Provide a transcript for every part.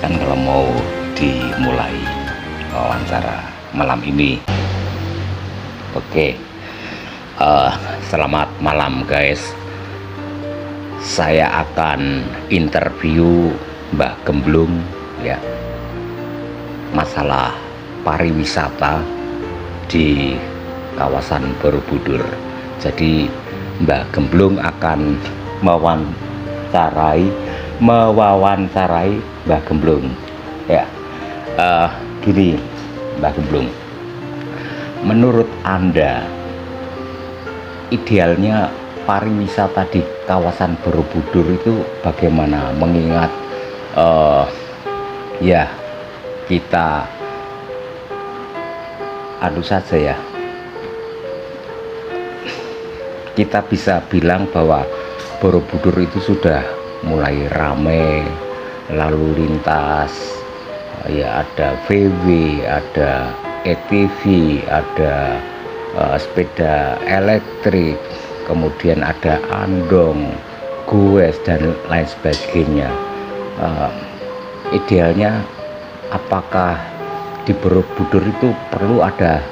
silakan kalau mau dimulai wawancara malam ini. Oke, selamat malam guys. Saya akan interview Mbah Gemblung ya, masalah pariwisata di kawasan Borobudur. Jadi Mbah Gemblung akan mewawancarai Mbah Gemblung ya. Gini Mbah Gemblung, menurut Anda idealnya pariwisata di kawasan Borobudur itu bagaimana, mengingat ya kita saja ya, kita bisa bilang bahwa Borobudur itu sudah mulai ramai lalu lintas ya, ada VW, ada ETV, ada sepeda elektrik, kemudian ada andong, goes dan lain sebagainya. Idealnya apakah di Borobudur itu perlu ada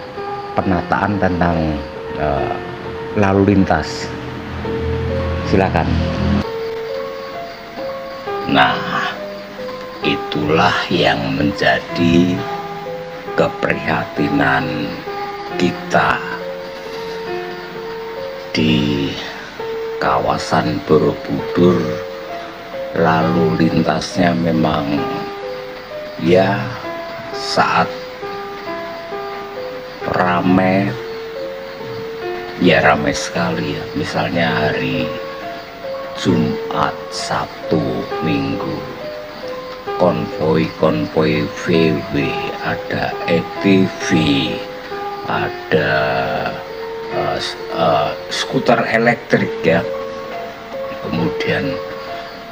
penataan tentang lalu lintas? Silakan. Nah, itulah yang menjadi keprihatinan kita di kawasan Borobudur. Lalu lintasnya memang ya saat ramai ya, ramai sekali ya. Misalnya hari Jumat, Sabtu, Minggu, konvoi VW, ada ETV, ada skuter elektrik ya, kemudian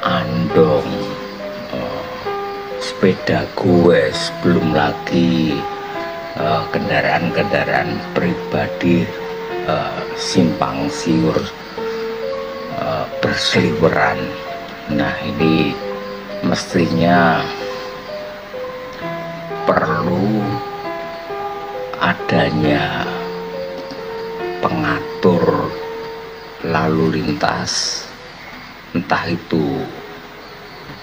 andong, sepeda goes, belum lagi kendaraan-kendaraan pribadi simpang siur berseliweran. Nah, ini mestinya perlu adanya pengatur lalu lintas, entah itu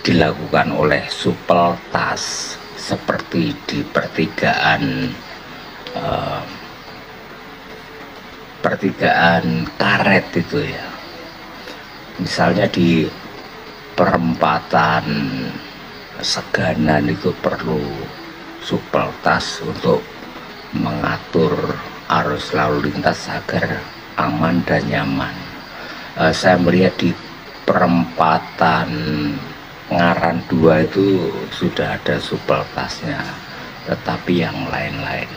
dilakukan oleh Supeltas seperti di pertigaan karet itu ya, misalnya di perempatan Seganan itu perlu Supeltas untuk mengatur arus lalu lintas agar aman dan nyaman. Saya melihat di perempatan Ngaran 2 itu sudah ada Supeltasnya, tetapi yang lain-lain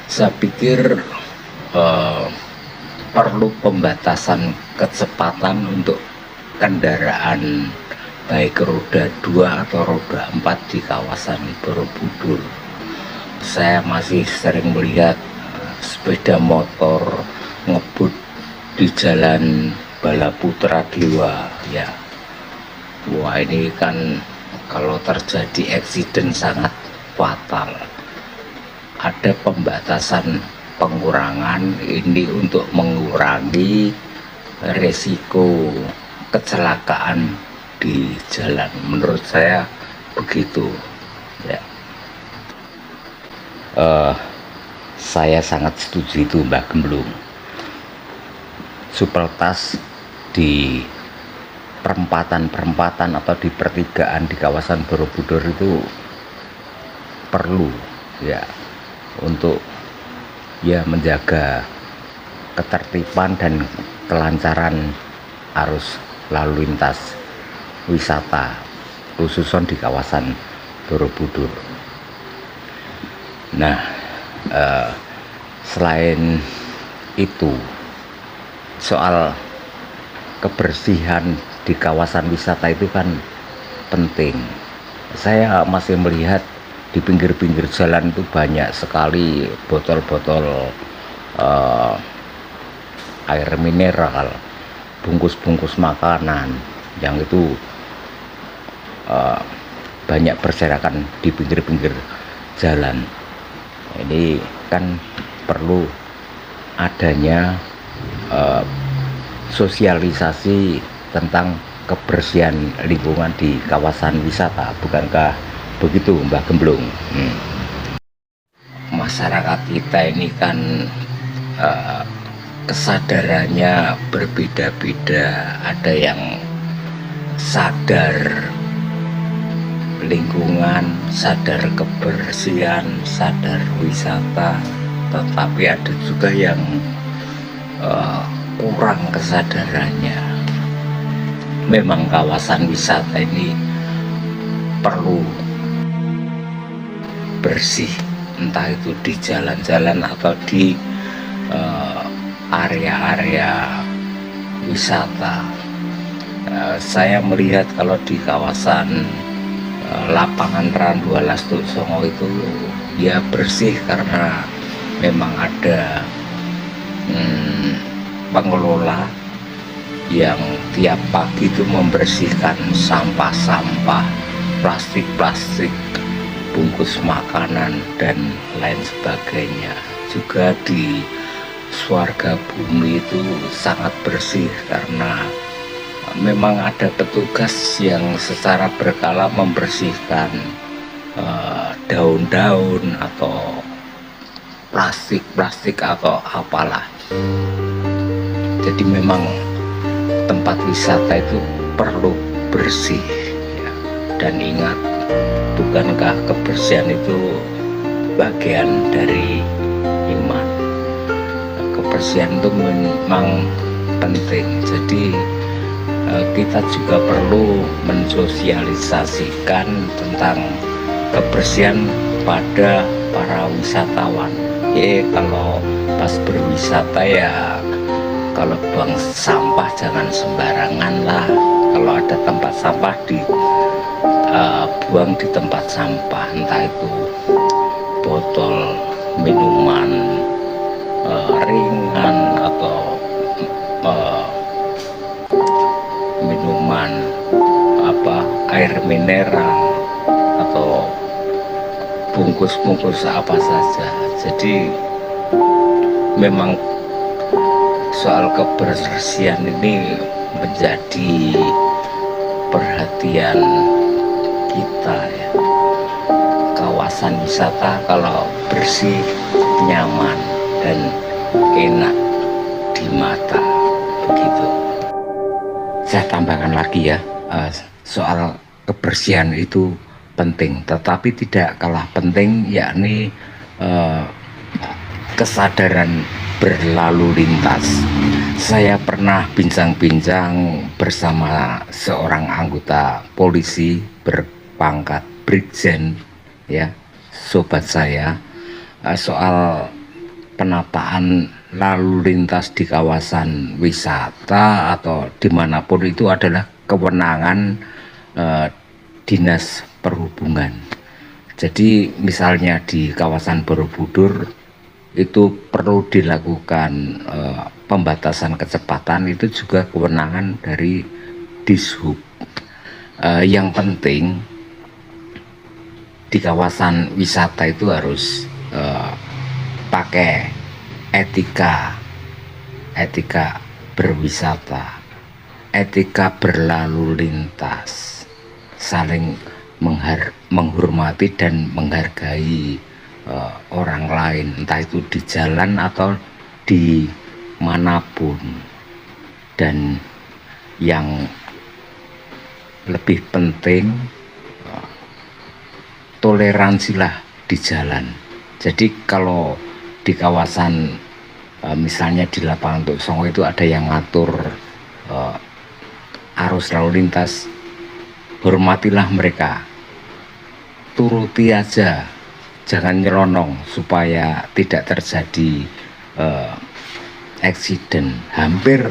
saya pikir perlu pembatasan kecepatan untuk kendaraan baik roda 2 atau roda 4 di kawasan Borobudur. Saya masih sering melihat sepeda motor ngebut di jalan Balaputra Dewa ya. Wah, ini kan kalau terjadi eksiden sangat fatal. Ada pembatasan pengurangan ini untuk mengurangi resiko kecelakaan di jalan. Menurut saya begitu ya. Saya sangat setuju itu Mbak Gemblung. Supeltas di perempatan atau di pertigaan di kawasan Borobudur itu perlu ya, untuk ya menjaga ketertiban dan kelancaran arus lalu lintas wisata khususnya di kawasan Borobudur. Nah, selain itu soal kebersihan di kawasan wisata itu kan penting. Saya masih melihat di pinggir-pinggir jalan itu banyak sekali botol-botol air mineral, bungkus-bungkus makanan yang itu banyak berserakan di pinggir-pinggir jalan. Ini kan perlu adanya sosialisasi tentang kebersihan lingkungan di kawasan wisata, bukankah begitu Mbak Gemblung? Masyarakat kita ini kan kesadarannya berbeda-beda. Ada yang sadar lingkungan, sadar kebersihan, sadar wisata, tetapi ada juga yang kurang kesadarannya. Memang kawasan wisata ini perlu bersih, entah itu di jalan-jalan atau di area-area wisata. Saya melihat kalau di kawasan lapangan Randuan Lastuk Songo itu ya bersih karena memang ada pengelola yang tiap pagi itu membersihkan sampah-sampah, plastik-plastik, bungkus makanan dan lain sebagainya. Juga di Swarga Bumi itu sangat bersih karena memang ada petugas yang secara berkala membersihkan daun-daun atau plastik-plastik atau apalah. Jadi memang tempat wisata itu perlu bersih ya. Dan ingat, bukankah kebersihan itu bagian dari iman? Kebersihan itu memang penting. Jadi kita juga perlu mensosialisasikan tentang kebersihan pada para wisatawan. Kalau pas berwisata ya, kalau buang sampah jangan sembarangan lah. Kalau ada tempat sampah buang di tempat sampah, entah itu botol minuman ringan atau minuman air mineral atau bungkus-bungkus apa saja. Jadi memang soal kebersihan ini menjadi perhatian kita ya. Kawasan wisata kalau bersih, nyaman dan enak di mata, begitu. Saya tambahkan lagi ya, soal kebersihan itu penting, tetapi tidak kalah penting yakni kesadaran berlalu lintas. Saya pernah bincang-bincang bersama seorang anggota polisi berpangkat Brigjen ya, sobat saya, soal penataan lalu lintas di kawasan wisata atau dimanapun itu adalah kewenangan Dinas Perhubungan. Jadi misalnya di kawasan Borobudur itu perlu dilakukan pembatasan kecepatan, itu juga kewenangan dari Dishub. Yang penting di kawasan wisata itu harus pakai etika berwisata, etika berlalu lintas, saling menghormati dan menghargai orang lain, entah itu di jalan atau di manapun. Dan yang lebih penting, toleransilah di jalan. Jadi kalau di kawasan misalnya di lapangan Tuk Songo itu ada yang ngatur arus lalu lintas, hormatilah mereka, turuti aja, jangan nyelonong supaya tidak terjadi eksiden. Hampir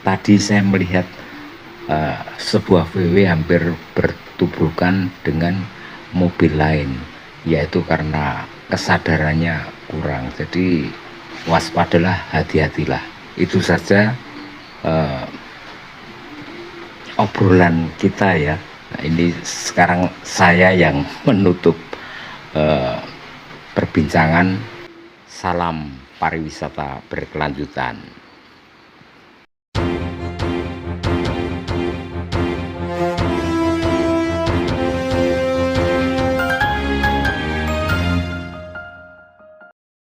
tadi saya melihat sebuah VW hampir bertuburkan dengan mobil lain, yaitu karena kesadarannya kurang. Jadi waspadalah, hati-hatilah. Itu saja obrolan kita ya ini sekarang saya yang menutup perbincangan. Salam pariwisata berkelanjutan.